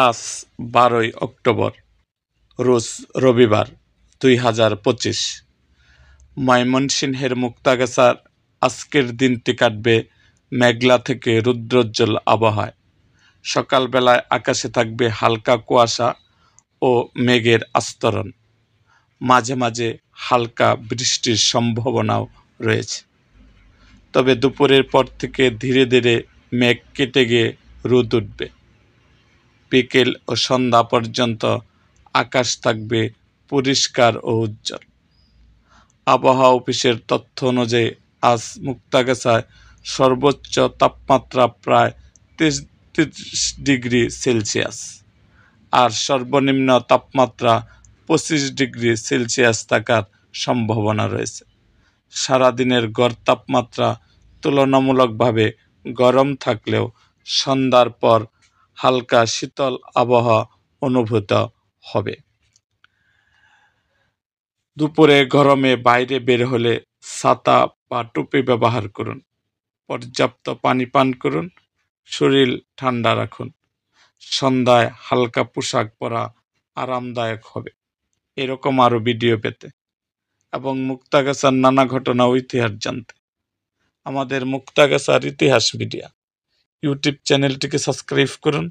আজ 12ই অক্টোবর, রোজ রবিবার 2025। ময়মনসিংহের মুক্তাগাছার আজকের দিনটি কাটবে মেঘলা থেকে রৌদ্রোজ্জ্বল আবহাওয়ায়। সকালবেলায় আকাশে থাকবে হালকা কুয়াশা ও মেঘের আস্তরণ, মাঝে মাঝে হালকা বৃষ্টির সম্ভাবনাও রয়েছে। তবে দুপুরের পর থেকে ধীরে ধীরে মেঘ কেটে গিয়ে রোদ উঠবে। বিকেল ও সন্ধ্যা পর্যন্ত আকাশ থাকবে পরিষ্কার ও উজ্জ্বল। আবহাওয়া অফিসের তথ্য অনুযায়ী আজ মুক্তাগাছায় সর্বোচ্চ তাপমাত্রা প্রায় 33 ডিগ্রি সেলসিয়াস আর সর্বনিম্ন তাপমাত্রা 25 ডিগ্রি সেলসিয়াস থাকার সম্ভাবনা রয়েছে। সারাদিনের গড় তাপমাত্রা তুলনামূলকভাবে গরম থাকলেও সন্ধ্যার পর হালকা শীতল আবহাওয়া অনুভূত হবে। দুপুরে গরমে বাইরে বের হলে ছাতা বা টুপি ব্যবহার করুন। পর্যাপ্ত পানি পান করুন, শরীর ঠান্ডা রাখুন। সন্ধ্যায় হালকা পোশাক পরা আরামদায়ক হবে। এরকম আরও ভিডিও পেতে এবং মুক্তাগাছার নানা ঘটনা ও ইতিহাস জানতে আমাদের মুক্তাগাছার ইতিহাস মিডিয়া ইউটিউব চ্যানেলটিকে সাবস্ক্রাইব করুন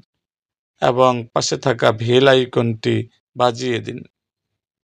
এবং পাশে থাকা বেল আইকনটি বাজিয়ে দিন।